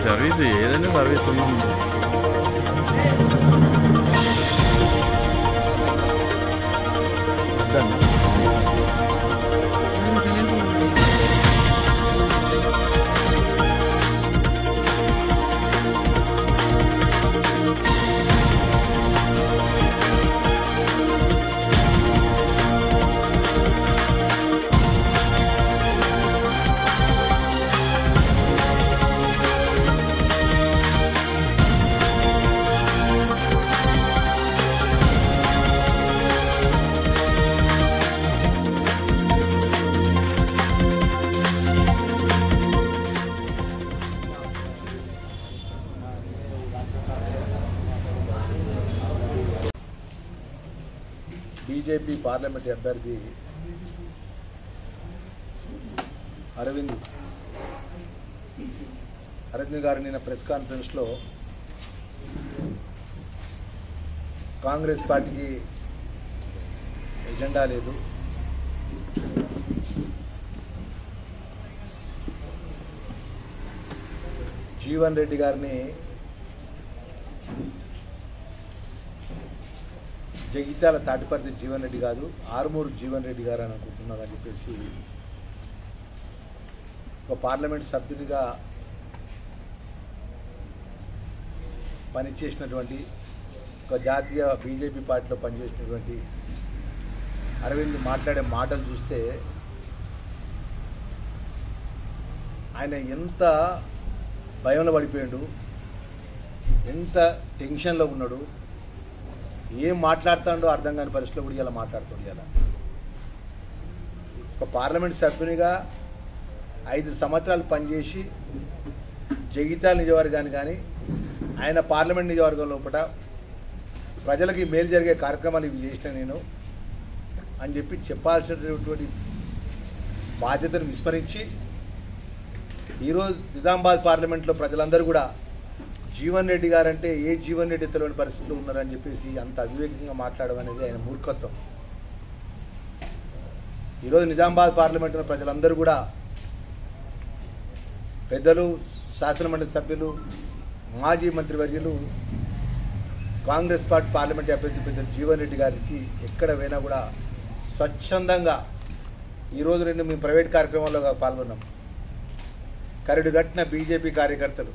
Service ఏదైనా service BJP parliament అభ్యర్థి అరవింద్ గారు నిన్న ప్రెస్ కాన్ఫరెన్స్లో కాంగ్రెస్ పార్టీకి ఎజెండా లేదు, జీవన్ రెడ్డి గారిని జగిత్యాల తాటిపర్తి జీవన్ రెడ్డి కాదు ఆరుమూరు జీవన్ రెడ్డి గారు అని అనుకుంటున్నారని చెప్పేసి ఒక పార్లమెంట్ సభ్యునిగా పనిచేసినటువంటి ఒక జాతీయ బీజేపీ పార్టీలో పనిచేసినటువంటి అరవింద్ మాట్లాడే మాటలు చూస్తే ఆయన ఎంత భయంలో పడిపోయాడు, ఎంత టెన్షన్లో ఉన్నాడు, ఏం మాట్లాడుతాడో అర్థం కాని పరిస్థితిలో కూడా ఇలా మాట్లాడుతుంది. ఇలా ఒక పార్లమెంట్ సభ్యునిగా 5 సంవత్సరాలు పనిచేసి జగిత్యాల నియోజకవర్గాన్ని కానీ ఆయన పార్లమెంట్ నియోజకవర్గం లోపల ప్రజలకి మేలు జరిగే కార్యక్రమాలు ఇవి చేసిన నేను అని చెప్పి చెప్పాల్సినటువంటి బాధ్యతను విస్మరించి ఈరోజు నిజామాబాద్ పార్లమెంట్లో ప్రజలందరూ కూడా జీవన్ రెడ్డి గారంటే ఏ జీవన్ రెడ్డి తెలియని పరిస్థితుల్లో ఉన్నారని చెప్పేసి అంత అవివేకంగా మాట్లాడడం అనేది ఆయన మూర్ఖత్వం. ఈరోజు నిజామాబాద్ పార్లమెంటులో ప్రజలందరూ కూడా పెద్దలు, శాసనమండలి సభ్యులు, మాజీ మంత్రివర్యులు, కాంగ్రెస్ పార్టీ పార్లమెంట్ అభ్యర్థి పెద్ద జీవన్ రెడ్డి గారికి ఎక్కడ పోయినా కూడా స్వచ్ఛందంగా ఈరోజు మేము ప్రైవేట్ కార్యక్రమాల్లో పాల్గొన్నాం. కరడుగట్టిన బీజేపీ కార్యకర్తలు,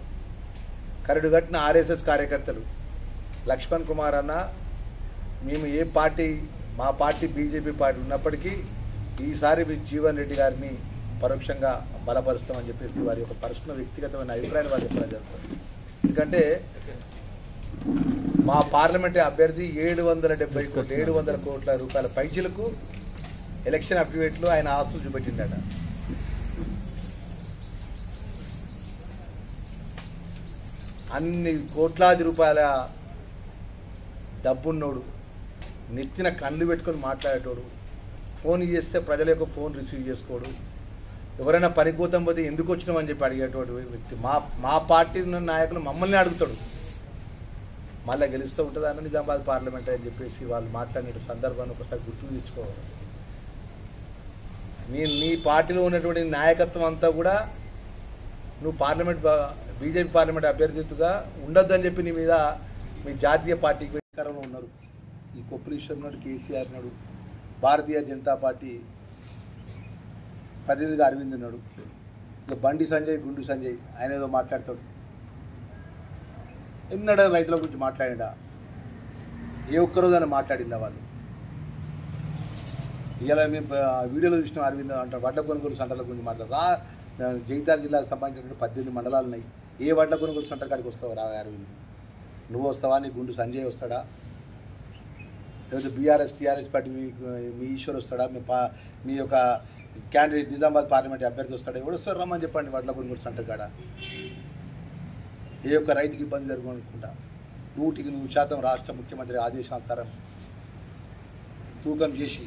కరడుగట్టిన ఆర్ఎస్ఎస్ కార్యకర్తలు లక్ష్మణ్ కుమార్ అన్న, మేము ఏ పార్టీ, మా పార్టీ బీజేపీ పార్టీ ఉన్నప్పటికీ ఈసారి మీ జీవన్ రెడ్డి గారిని పరోక్షంగా బలపరుస్తామని చెప్పేసి వారి యొక్క పర్సనల్ వ్యక్తిగతమైన అభిప్రాయాన్ని వారు చెప్పడం జరుగుతుంది. ఎందుకంటే మా పార్లమెంట్ అభ్యర్థి 700 కోట్ల రూపాయల పైచీలకు ఎలక్షన్ అఫిడవిట్లో ఆయన ఆస్తులు చూపెట్టిందట. అన్ని కోట్లాది రూపాయల డబ్బున్నోడు, నెత్తిన కళ్ళు పెట్టుకొని మాట్లాడేటోడు, ఫోన్ చేస్తే ప్రజల యొక్క ఫోన్ రిసీవ్ చేసుకోడు, ఎవరైనా పనికోతం పోతే ఎందుకు వచ్చినామని చెప్పి అడిగేటువంటి వ్యక్తి. మా పార్టీ నాయకులు మమ్మల్ని అడుగుతాడు, మళ్ళీ గెలుస్తూ ఉంటుంది అన్న నిజామాబాద్ పార్లమెంట్ అని చెప్పేసి వాళ్ళు మాట్లాడిన సందర్భాన్ని ఒకసారి గుర్తు తెచ్చుకోవాలి. నీ పార్టీలో ఉన్నటువంటి నాయకత్వం అంతా కూడా నువ్వు బీజేపీ పార్లమెంట్ అభ్యర్థిగా ఉండొద్దని చెప్పి నీ మీద మీ జాతీయ పార్టీకి అధికారంలో ఉన్నారు. ఈ కొప్పులీశ్వర్ నాడు, కేసీఆర్ నాడు, భారతీయ జనతా పార్టీ ప్రతినిధిగా అరవింద్ ఉన్నాడు. ఇక బండి సంజయ్, గుండు సంజయ్ ఆయన ఏదో మాట్లాడతాడు. ఎన్నడూ రైతుల గురించి మాట్లాడిండా? ఏ ఒక్కరోజు అని మాట్లాడిందా వాళ్ళు? ఇలా మేము వీడియోలో చూసిన అరవింద్ అంటారు వడ్ల కొనుగోలు సెంటర్ల గురించి మాట్లాడారు. జగిత్యాల జిల్లాకు సంబంధించినటువంటి 18 మండలాలు ఉన్నాయి. ఏ వడ్ల కొనుగోలు సెంటర్ కాడికి వస్తావు రా అరవింద్? నువ్వు వస్తావా? నీ గుండు సంజయ్ వస్తాడా? లేకపోతే టీఆర్ఎస్ పార్టీ మీ ఈశ్వర్ వస్తాడా? మీ యొక్క క్యాండిడేట్ నిజామాబాద్ పార్లమెంట్ అభ్యర్థి వస్తాడా? ఎవరు వస్తారు రమ్మని చెప్పండి వడ్ల కొనుగోలు సెంటర్ కాడ. ఏ ఒక్క రైతుకి ఇబ్బంది జరగనుకుంటా 100% రాష్ట్ర ముఖ్యమంత్రి ఆదేశానుసారం తూకం చేసి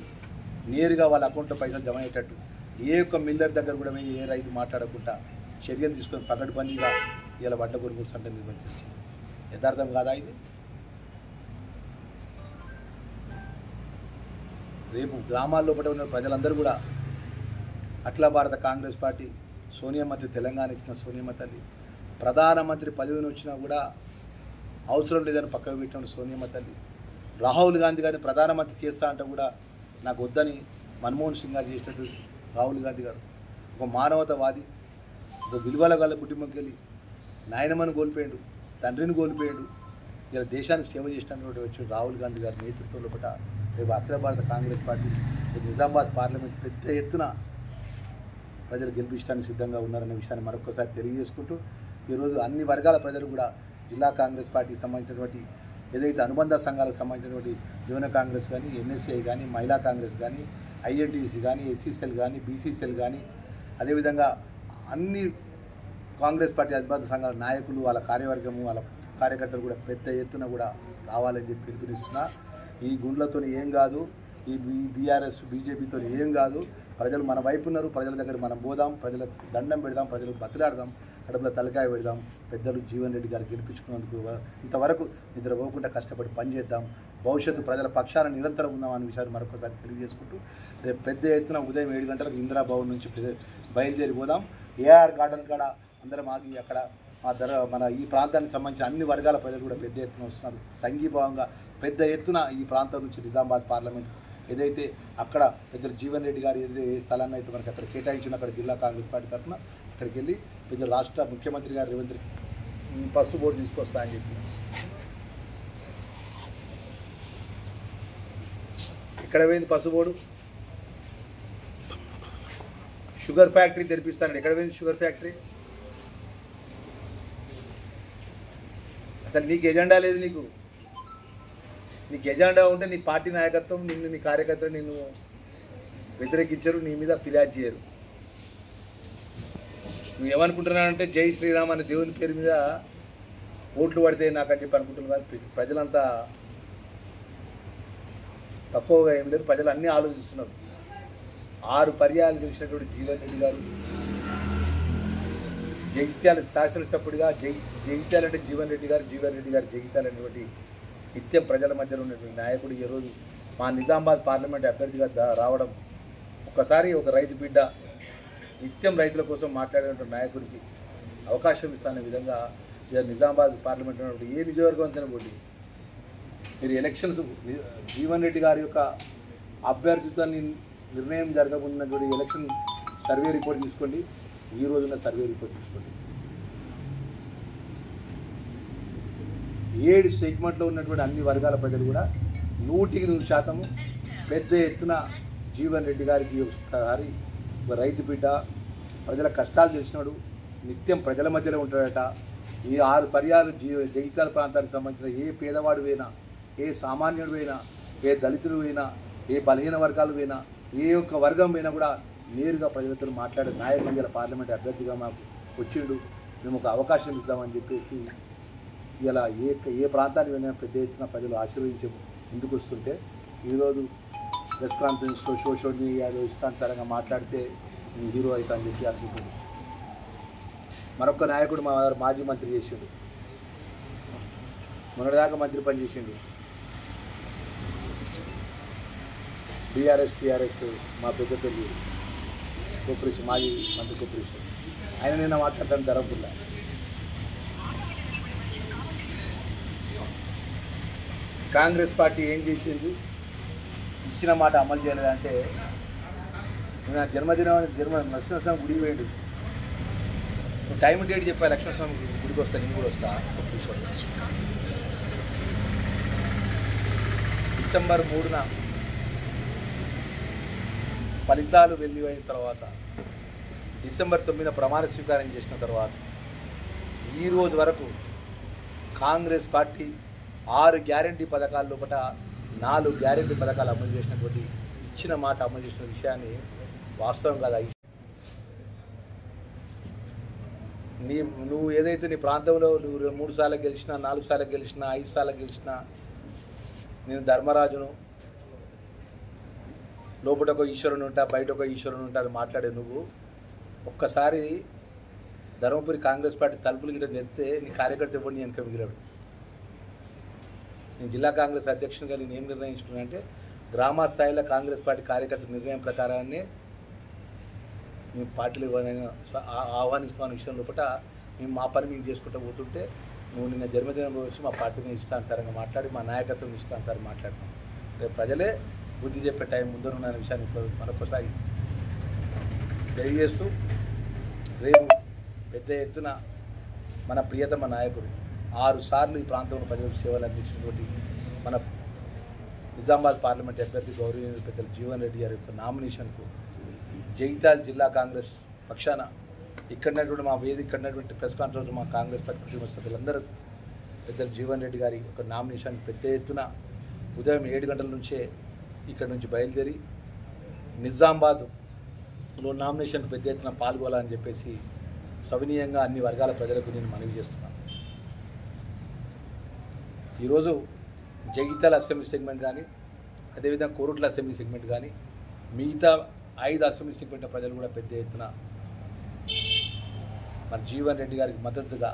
నేరుగా వాళ్ళ అకౌంట్లో పైసలు జమ అయ్యేటట్టు ఏ ఒక్క మిల్లర్ దగ్గర కూడా ఏ రైతు మాట్లాడకుండా చర్యలు తీసుకొని పకడ్బందీగా ఇలా వడ్ల కొనుగోలు సెంటర్ నిర్వహిస్తుంది. యథార్థం కాదా ఇది? రేపు గ్రామాల్లో ఉన్న ప్రజలందరూ కూడా అఖిల భారత కాంగ్రెస్ పార్టీ సోనియమ్మ తెలంగాణ ఇచ్చిన సోనియమ్మ తల్లి, ప్రధానమంత్రి పదవిని వచ్చినా కూడా అవసరం లేదని పక్కకు పెట్టిన సోనియమ్మ తల్లి, రాహుల్ గాంధీ గారిని ప్రధానమంత్రి చేస్తా అంటే కూడా నాకు వద్దని మన్మోహన్ సింగ్ గారు చేసినట్టు రాహుల్ గాంధీ గారు ఒక మానవతావాది, ఒక విలువల గల కుటుంబంకి వెళ్ళి నాయనమ్మను కోల్పోయాడు, తండ్రిని కోల్పోయాడు, ఇలా దేశానికి సేవ చేసినటువంటి వచ్చిన రాహుల్ గాంధీ గారి నేతృత్వంలో పట రేపు అఖిల భారత కాంగ్రెస్ పార్టీ నిజామాబాద్ పార్లమెంట్ పెద్ద ఎత్తున ప్రజలు గెలిపించడానికి సిద్ధంగా ఉన్నారనే విషయాన్ని మరొకసారి తెలియజేసుకుంటూ ఈరోజు అన్ని వర్గాల ప్రజలు కూడా జిల్లా కాంగ్రెస్ పార్టీకి సంబంధించినటువంటి ఏదైతే అనుబంధ సంఘాలకు సంబంధించినటువంటి యువన కాంగ్రెస్ కానీ, ఎన్ఎస్ఐ కానీ, మహిళా కాంగ్రెస్ కానీ, ఐఎన్టీసీ కానీ, ఎస్సీసీఎల్ కానీ, బీసీసీఎల్ కానీ, అదేవిధంగా అన్ని కాంగ్రెస్ పార్టీ అనుబంధ సంఘాల నాయకులు, వాళ్ళ కార్యవర్గము, వాళ్ళ కార్యకర్తలు కూడా పెద్ద ఎత్తున కూడా రావాలని చెప్పి పిలుపునిస్తున్నా. ఈ గుండ్లతో ఏం కాదు, ఈ బీఆర్ఎస్ బీజేపీతో ఏం కాదు, ప్రజలు మన వైపు ఉన్నారు, ప్రజల దగ్గర మనం పోదాం, ప్రజలకు దండం పెడదాం, ప్రజలకు బతిలాడదాం, కడుపులో తలకాయ పెడదాం, పెద్దలు జీవన్ రెడ్డి గారు గెలిపించుకున్నందుకు ఇంతవరకు నిద్రపోకుండా కష్టపడి పనిచేద్దాం, భవిష్యత్తు ప్రజల పక్షాన నిరంతరం ఉన్నాం అనే విషయాన్ని మరొకసారి తెలియజేసుకుంటూ రేపు పెద్ద ఎత్తున ఉదయం 7 గంటలకు ఇందిరాభవన్ నుంచి బయలుదేరిపోదాం. ఏఆర్ గార్డెన్ కాడ అందరం ఆగి అక్కడ మన ఈ ప్రాంతానికి సంబంధించిన అన్ని వర్గాల ప్రజలు కూడా పెద్ద ఎత్తున వస్తున్నారు. సంఘీభావంగా పెద్ద ఎత్తున ఈ ప్రాంతం నుంచి నిజామాబాద్ పార్లమెంట్ ఏదైతే అక్కడ పెద్దలు జీవన్ రెడ్డి గారు ఏదైతే ఏ స్థలాన్ని అయితే మనకి అక్కడ కేటాయించిన అక్కడ జిల్లా కాంగ్రెస్ పార్టీ తరఫున అక్కడికి వెళ్ళి పెద్ద రాష్ట్ర ముఖ్యమంత్రి గారు రేవంత్ రెడ్డి పసుపు బోర్డు తీసుకొస్తా అని చెప్పి ఇక్కడ పోయింది పసుపు బోర్డు, షుగర్ ఫ్యాక్టరీ తెరిపిస్తానండి. ఎక్కడ పోయింది షుగర్ ఫ్యాక్టరీ? అసలు నీకు ఎజెండా లేదు. నీకు ఎజెండా ఉంటే నీ పార్టీ నాయకత్వం నిన్ను, నీ కార్యకర్తలు నిన్ను వ్యతిరేకించరు, నీ మీద ఫిర్యాదు చేయరు. నువ్వు ఏమనుకుంటున్నావంటే జై శ్రీరామ్ అనే దేవుని పేరు మీద ఓట్లు పడితే నాకని చెప్పి అనుకుంటున్నాను. ప్రజలంతా తక్కువగా ఏం లేదు, ప్రజలు అన్నీ ఆలోచిస్తున్నారు. 6 పర్యాలు గెలిచినటువంటి జీవన్ రెడ్డి గారు జగిత్యాల శాసనసభ్యుడిగా జగిత్యాల అంటే జీవన్ రెడ్డి గారు జగిత్యాల అనేటువంటి నిత్యం ప్రజల మధ్యలో ఉన్నటువంటి నాయకుడు ఈరోజు మా నిజామాబాద్ పార్లమెంట్ అభ్యర్థిగా రావడం, ఒకసారి ఒక రైతు బిడ్డ నిత్యం రైతుల కోసం మాట్లాడేటువంటి నాయకుడికి అవకాశం ఇస్తానే విధంగా నిజామాబాద్ పార్లమెంట్ ఉన్నప్పుడు ఏ నియోజకవర్గం తినబోండి మీరు ఎలక్షన్స్ జీవన్ రెడ్డి గారి యొక్క అభ్యర్థిత్వాన్ని నిర్ణయం జరగకున్నటువంటి ఎలక్షన్ సర్వే రిపోర్ట్ తీసుకోండి, ఈ రోజున సర్వే రిపోర్ట్ తీసుకోండి. 7 సెగ్మెంట్లో ఉన్నటువంటి అన్ని వర్గాల ప్రజలు కూడా 100% పెద్ద ఎత్తున జీవన్ రెడ్డి గారికి ఒకసారి ఒక రైతు బిడ్డ, ప్రజల కష్టాలు తెలిసినాడు, నిత్యం ప్రజల మధ్యలో ఉంటాడట. ఈ 6 పర్యాలు జగిత్యాల ప్రాంతానికి సంబంధించిన ఏ పేదవాడు పోయినా, ఏ సామాన్యుడు పోయినా, ఏ దళితుడు పోయినా, ఏ బలహీన వర్గాలు పోయినా, ఏ ఒక్క వర్గం పోయినా కూడా నేరుగా ప్రజలతో మాట్లాడే నాయకుడు ఇలా పార్లమెంట్ అభ్యర్థిగా మాకు వచ్చిండు, మేము ఒక అవకాశం ఇద్దామని చెప్పేసి ఇలా ఏ ప్రాంతానికి వెళ్ళినా పెద్ద ఎత్తున ప్రజలు ఆశీర్వదించే ముందుకు వస్తుంటే ఈరోజు ప్రెస్ కాన్ఫరెన్స్లో సోషల్ మీడియాలో ఇష్టానుసారంగా మాట్లాడితే నేను హీరో అవుతా అని చెప్పి అనుకుంటుంది. మరొక నాయకుడు మాజీ మంత్రి చేసిండు, మొన్నటిదాకా మంత్రి పని చేసిండు. టీఆర్ఎస్ మా పెద్దపల్లి కోఆపరేషన్ మాజీ మంత్రి కోఆపరేషన్ ఆయన నిన్న మాట్లాడటానికి జరగకుండా కాంగ్రెస్ పార్టీ ఏం చేసింది, ఇచ్చిన మాట అమలు చేయలేదంటే నా జన్మదినం నరసింహస్వామి గుడికి పోయిండు. నువ్వు టైం డేట్ చెప్పా, లక్ష్మణస్వామి గుడికి వస్తా, నేను కూడా వస్తా. డిసెంబర్ 3న ఫలితాలు వెళ్లిపోయిన తర్వాత, డిసెంబర్ 9న ప్రమాణ స్వీకారం చేసిన తర్వాత ఈ రోజు వరకు కాంగ్రెస్ పార్టీ 6 గ్యారెంటీ పథకాల లోపల 4 గ్యారెంటీ పథకాలు అమలు చేసినటువంటి, ఇచ్చిన మాట అమలు చేసిన విషయాన్ని వాస్తవం కాదా? నువ్వు ఏదైతే నీ ప్రాంతంలో నువ్వు 3 సార్లు గెలిచినా, 4 సార్లు గెలిచినా, 5 సార్లు గెలిచినా, నేను ధర్మరాజును, లోపల ఒక ఈశ్వరుని ఉంటా, బయట ఒక ఈశ్వరుని ఉంటా అని మాట్లాడే నువ్వు ఒక్కసారి ధర్మపురి కాంగ్రెస్ పార్టీ తలుపులు గిట్ట తెరిస్తే నీ కార్యకర్త ఇవ్వండి వెనక మిగిలాడు. నేను జిల్లా కాంగ్రెస్ అధ్యక్షునిగా నేను ఏం నిర్ణయించుకున్నానంటే గ్రామ స్థాయిలో కాంగ్రెస్ పార్టీ కార్యకర్త నిర్ణయం ప్రకారాన్ని మేము పార్టీలు ఆహ్వానిస్తున్న విషయం లోపల మేము మా పని మేము చేసుకుంటూ పోతుంటే నువ్వు నిన్న జన్మదినం వచ్చి మా పార్టీని ఇష్టానుసారంగా మాట్లాడి మా నాయకత్వం ఇష్టానుసారంగా మాట్లాడుతున్నాం. రేపు ప్రజలే బుద్ధి చెప్పే టైం ముందరున్న విషయాన్ని మరొకసారి తెలియజేస్తూ రేపు పెద్ద ఎత్తున మన ప్రియతమ నాయకుడు 6 సార్లు ఈ ప్రాంతంలో ప్రజలకు సేవలు అందించినటువంటి మన నిజామాబాద్ పార్లమెంట్ అభ్యర్థి గౌరవనీయులు పెద్దలు జీవన్ రెడ్డి గారి యొక్క నామినేషన్కు జగిత్యాల జిల్లా కాంగ్రెస్ పక్షాన ఇక్కడటువంటి మా వేదిక ఇక్కడటువంటి ప్రెస్ కాన్ఫరెన్స్ మా కాంగ్రెస్ పార్టీ కుటుంబ సభ్యులందరూ పెద్దలు జీవన్ రెడ్డి గారి ఒక నామినేషన్ పెద్ద ఎత్తున ఉదయం 7 గంటల నుంచే ఇక్కడ నుంచి బయలుదేరి నిజామాబాద్లో నామినేషన్ పెద్ద ఎత్తున పాల్గొనాలని చెప్పేసి సవినీయంగా అన్ని వర్గాల ప్రజలకు నేను మనవి చేస్తున్నాను. ఈరోజు జగిత్యాల అసెంబ్లీ సెగ్మెంట్ కానీ అదేవిధంగా కోరుట్ల అసెంబ్లీ సెగ్మెంట్ కానీ మిగతా 5 అసెంబ్లీ సెగ్మెంట్ ప్రజలు కూడా పెద్ద ఎత్తున మన జీవన్ రెడ్డి గారికి మద్దతుగా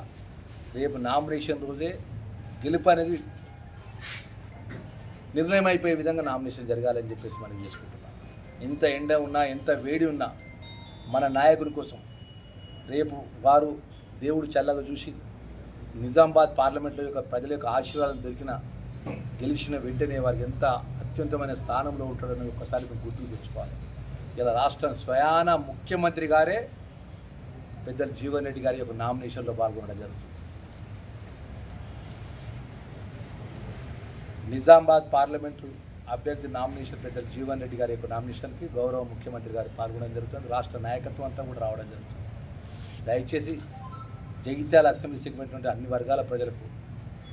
రేపు నామినేషన్ రోజే గెలుపు అనేది నిర్ణయం అయిపోయే విధంగా నామినేషన్ జరగాలని చెప్పేసి మనం చేసుకుంటున్నాం. ఎంత ఎండ ఉన్నా ఎంత వేడి ఉన్నా మన నాయకుని కోసం రేపు వారు దేవుడు చల్లగా చూసి నిజామాబాద్ పార్లమెంట్లో యొక్క ప్రజల యొక్క ఆశీర్వాదం దొరికిన గెలిచిన వెంటనే వారికి ఎంత అత్యున్నతమైన స్థానంలో ఉంటాడని ఒక్కసారి మేము గుర్తుకు తెచ్చుకోవాలి. ఇలా రాష్ట్రం స్వయాన ముఖ్యమంత్రి గారే పెద్దలు జీవన్ రెడ్డి గారి యొక్క నామినేషన్లో పాల్గొనడం జరుగుతుంది. నిజామాబాద్ పార్లమెంటు అభ్యర్థి నామినేషన్ పెద్దలు జీవన్ రెడ్డి గారి యొక్క నామినేషన్కి గౌరవ ముఖ్యమంత్రి గారు పాల్గొనడం జరుగుతుంది. రాష్ట్ర నాయకత్వం అంతా కూడా రావడం జరుగుతుంది. దయచేసి జగిత్యాల అసెంబ్లీ సెగ్మెంట్ నుండి అన్ని వర్గాల ప్రజలకు,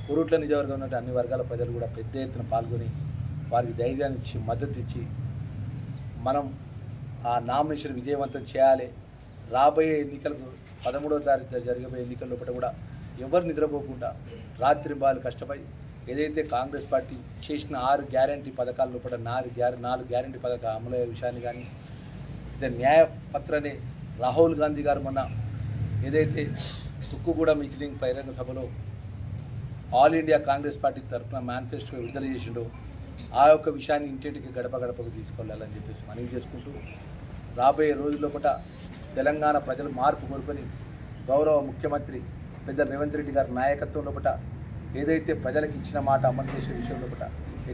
కోరుట్ల నియోజకవర్గం నుండి అన్ని వర్గాల ప్రజలు కూడా పెద్ద ఎత్తున పాల్గొని వారికి ధైర్యాన్ని ఇచ్చి మద్దతు ఇచ్చి మనం ఆ నామినేషన్ విజయవంతం చేయాలి. రాబోయే ఎన్నికలకు 13వ తారీఖు జరగబోయే ఎన్నికల లోపల కూడా ఎవరు నిద్రపోకుండా రాత్రింబాలు కష్టపడి ఏదైతే కాంగ్రెస్ పార్టీ చేసిన 6 గ్యారంటీ పథకాల లోపల 4 గ్యారంటీ పథకాల అమలయ్యే విషయాన్ని కానీ ఇదే న్యాయపత్రనే రాహుల్ గాంధీ గారు మొన్న ఏదైతే తుక్కుగూడ మీటింగ్ బహిరంగ సభలో ఆల్ ఇండియా కాంగ్రెస్ పార్టీ తరఫున మేనిఫెస్టో విడుదల చేసిండో ఆ యొక్క విషయాన్ని ఇంటింటికి గడప గడపకు తీసుకెళ్ళాలని చెప్పేసి మనవి చేసుకుంటూ రాబోయే రోజుల్లో పూట తెలంగాణ ప్రజలు మార్పు కోరుకొని గౌరవ ముఖ్యమంత్రి పెద్ద రేవంత్ రెడ్డి గారి నాయకత్వంలో పూట ఏదైతే ప్రజలకు ఇచ్చిన మాట అమలు చేసే విషయంలో పూట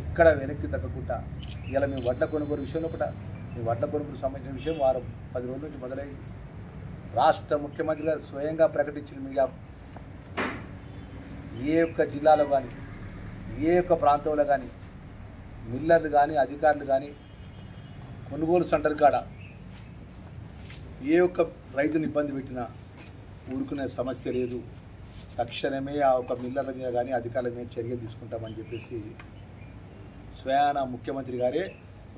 ఎక్కడ వెనక్కి తగ్గకుండా ఇలా మీ వడ్ల కొనుగోలు విషయంలో పూట మీ వడ్ల కొనుగోలు సంబంధించిన విషయం వారం 10 రోజుల నుంచి మొదలైంది. రాష్ట్ర ముఖ్యమంత్రి గారు స్వయంగా ప్రకటించిన మీడియా ఏ ఒక్క జిల్లాలో కానీ ఏ ఒక్క ప్రాంతంలో కానీ మిల్లర్లు కానీ అధికారులు కానీ కొనుగోలు సెంటర్ కాడ ఏ ఒక్క రైతుని ఇబ్బంది పెట్టినా ఊరుకునే సమస్య లేదు. తక్షణమే ఆ ఒక మిల్లర్ల మీద కానీ అధికారుల మీద చర్యలు తీసుకుంటామని చెప్పేసి స్వయాన ముఖ్యమంత్రి గారే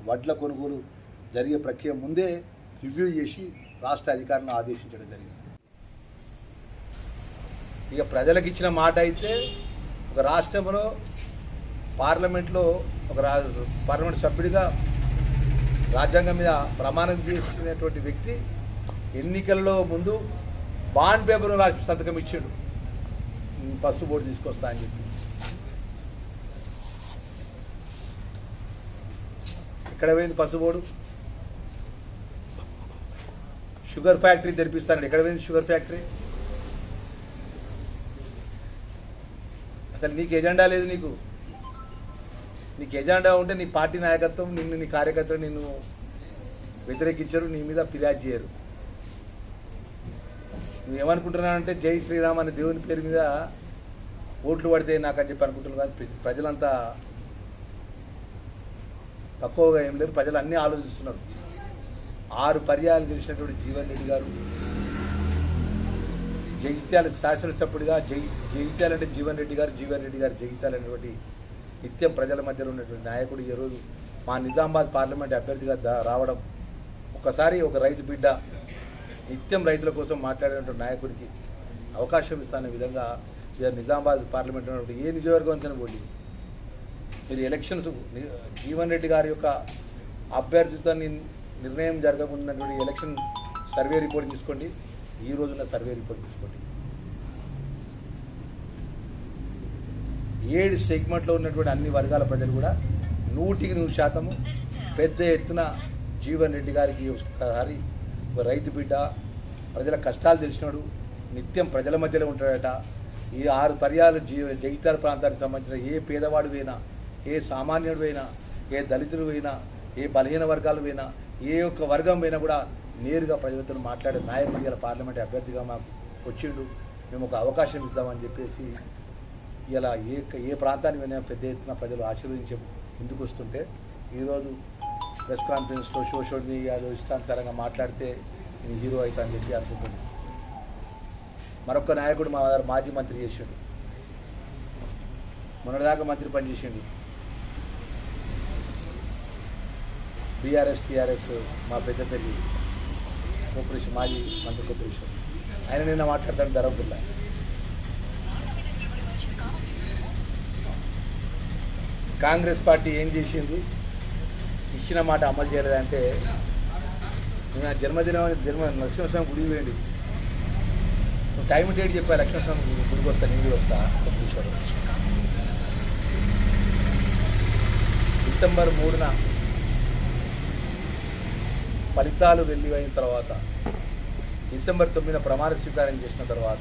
వడ్ల కొనుగోలు జరిగే ప్రక్రియ ముందే రివ్యూ చేసి రాష్ట్ర అధికారులను ఆదేశించడం జరిగింది. ఇక ప్రజలకు ఇచ్చిన మాట అయితే ఒక రాష్ట్రంలో పార్లమెంట్లో ఒక పార్లమెంట్ సభ్యుడిగా రాజ్యాంగం మీద ప్రమాణం చేసినటువంటి వ్యక్తి ఎన్నికల్లో ముందు బాండ్ పేపర్ రాసి సంతకం ఇచ్చాడు, పసుపు బోర్డు తీసుకొస్తా అని చెప్పి. ఎక్కడ పోయింది పసుపు బోర్డు? షుగర్ ఫ్యాక్టరీ తెరిపిస్తానండి, ఎక్కడ పోయింది షుగర్ ఫ్యాక్టరీ? అసలు నీకు ఎజెండా లేదు. నీకు ఎజెండా ఉంటే నీ పార్టీ నాయకత్వం నీ కార్యకర్తలు నిన్ను వ్యతిరేకించరు, నీ మీద ఫిర్యాదు చేయరు. నువ్వేమనుకుంటున్నావంటే జై శ్రీరామ్ అనే దేవుని పేరు మీద ఓట్లు పడితే నాకని చెప్పి అనుకుంటున్నావు. కానీ ప్రజలంతా తక్కువగా ఏం లేరు, ప్రజలు అన్నీ ఆలోచిస్తున్నారు. 6 పర్యాలు గెలిచినటువంటి జీవన్ రెడ్డి గారు జగిత్యాల శాసనసభ్యుడిగా జగిత్యాల అంటే జీవన్ రెడ్డి గారు జగిత్యాల అనేటువంటి నిత్యం ప్రజల మధ్యలో ఉన్నటువంటి నాయకుడు ఈరోజు మా నిజామాబాద్ పార్లమెంట్ అభ్యర్థిగా రావడం, ఒకసారి ఒక రైతు బిడ్డ నిత్యం రైతుల కోసం మాట్లాడేటువంటి నాయకుడికి అవకాశం ఇస్తానే విధంగా నిజామాబాద్ పార్లమెంట్ ఉన్నటువంటి ఏ నియోజకవర్గం పోటీ మీరు ఎలక్షన్స్ జీవన్ రెడ్డి గారి యొక్క అభ్యర్థితో నిర్ణయం జరగబోతున్నటువంటి ఎలక్షన్ సర్వే రిపోర్ట్ తీసుకోండి, ఈ రోజున సర్వే రిపోర్ట్ తీసుకోండి. 7 సెగ్మెంట్లో ఉన్నటువంటి అన్ని వర్గాల ప్రజలు కూడా 100% పెద్ద ఎత్తున జీవన్ రెడ్డి గారికి ఒకసారి ఒక రైతు బిడ్డ, ప్రజల కష్టాలు తెలిసినాడు, నిత్యం ప్రజల మధ్యలో ఉంటాడట. ఈ 6 పర్యాలు జగిత్యాల ప్రాంతానికి సంబంధించిన ఏ పేదవాడు అయినా, ఏ సామాన్యుడు అయినా, ఏ దళితుడు అయినా, ఏ బలహీన వర్గాలు అయినా, ఏ ఒక్క వర్గం అయినా కూడా నేరుగా ప్రజలతో మాట్లాడే నాయకుడు ఇలా పార్లమెంట్ అభ్యర్థిగా మాకు వచ్చిండు, మేము ఒక అవకాశం ఇద్దామని చెప్పేసి ఇలా ఏ ప్రాంతానికి అయినా పెద్ద ఎత్తున ప్రజలు ఆశీర్వదించే ముందుకు వస్తుంటే ఈరోజు ప్రెస్ కాన్ఫరెన్స్లో సోషల్ మీడియాలో ఇష్టానుసారంగా మాట్లాడితే నేను హీరో అవుతా అని చెప్పి అనుకుంటున్నాను. మరొక నాయకుడు మా మాజీ మంత్రి చేసిండు, మొన్నటిదాకా మంత్రి పని చేసిండు. బీఆర్ఎస్ టీఆర్ఎస్ మా పెద్దపల్లి కోపరేషన్ మాజీ మంత్రి కోపరేషన్ ఆయన నిన్న మాట్లాడతాడు ధర్మపుల్లా. కాంగ్రెస్ పార్టీ ఏం చేసింది, ఇచ్చిన మాట అమలు చేయలేదంటే జన్మదినం నరసింహస్వామి గుడికి వేయండి, టైం డేట్ చెప్పా, లక్ష్మీస్వామి గుడికి వస్తా, నేను కూడా వస్తా. డిసెంబర్ 3న ఫలితాలు వెళ్లిపోయిన తర్వాత, డిసెంబర్ 9న ప్రమాణ స్వీకారం చేసిన తర్వాత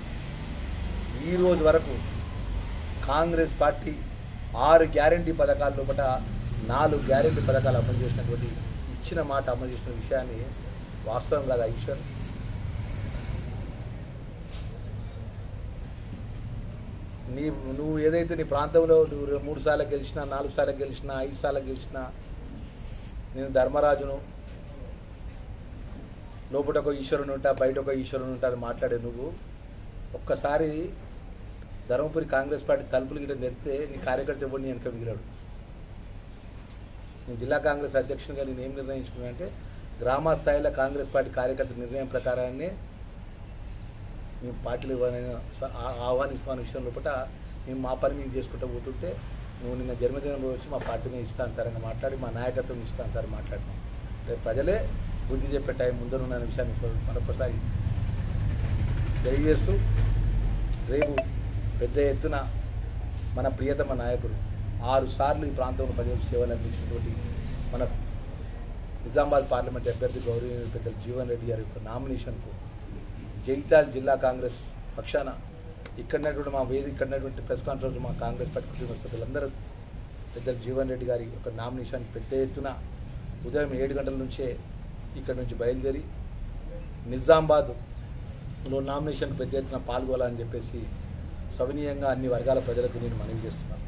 ఈ రోజు వరకు కాంగ్రెస్ పార్టీ 6 గ్యారంటీ పథకాల లోపల 4 గ్యారంటీ పథకాలు అమలు చేసినటువంటి ఇచ్చిన మాట అమలు చేసిన విషయాన్ని వాస్తవం కాదా ఈశ్వర్? నువ్వు ఏదైతే నీ ప్రాంతంలో నువ్వు 3 సార్లు గెలిచినా, 4 సార్లు గెలిచినా, 5 సార్లు గెలిచినా, నేను ధర్మరాజును, లోపల ఒక ఈశ్వరుని ఉంటా, బయట ఒక ఈశ్వరుని ఉంటా అని మాట్లాడే నువ్వు ఒక్కసారి ధర్మపురి కాంగ్రెస్ పార్టీ తలుపులు గిట్ట తెరిస్తే నీ కార్యకర్త ఎవరు నీ వెనక మిగిలాడు. నేను జిల్లా కాంగ్రెస్ అధ్యక్షునిగా నేను ఏం నిర్ణయించుకున్నా అంటే గ్రామ స్థాయిలో కాంగ్రెస్ పార్టీ కార్యకర్త నిర్ణయం ప్రకారాన్ని మేము పార్టీలు ఆహ్వానిస్తున్న విషయం లోపల మేము మా పని మేము చేసుకుంటూ పోతుంటే నువ్వు నిన్న జన్మదినంలో వచ్చి మా పార్టీని ఇష్టానుసారంగా మాట్లాడి మా నాయకత్వం ఇష్టానుసారం మాట్లాడినాం. రేపు ప్రజలే బుద్ధి చెప్పే టైం ముందరున్న విషయాన్ని మరొకసారి తెలియజేస్తూ, రేపు పెద్ద ఎత్తున మన ప్రియతమ నాయకుడు 6 సార్లు ఈ ప్రాంతంలో ప్రజలకు సేవలు అందించినటువంటి మన నిజామాబాద్ పార్లమెంట్ అభ్యర్థి గౌరవనీయులు పెద్దలు జీవన్ రెడ్డి గారి యొక్క నామినేషన్కు జగిత్యాల జిల్లా కాంగ్రెస్ పక్షాన ఇక్కడటువంటి మా ఇక్కడటువంటి ప్రెస్ కాన్ఫరెన్స్ మా కాంగ్రెస్ పార్టీ కుటుంబ సభ్యులందరూ పెద్దలు జీవన్ రెడ్డి గారి యొక్క నామినేషన్ పెద్ద ఎత్తున ఉదయం 7 గంటల నుంచే ఇక్కడ నుంచి బయలుదేరి నిజామాబాద్లో నామినేషన్ పెద్ద ఎత్తున పాల్గొనాలని చెప్పేసి సవినీయంగా అన్ని వర్గాల ప్రజలకు నేను మనవి చేస్తున్నాను.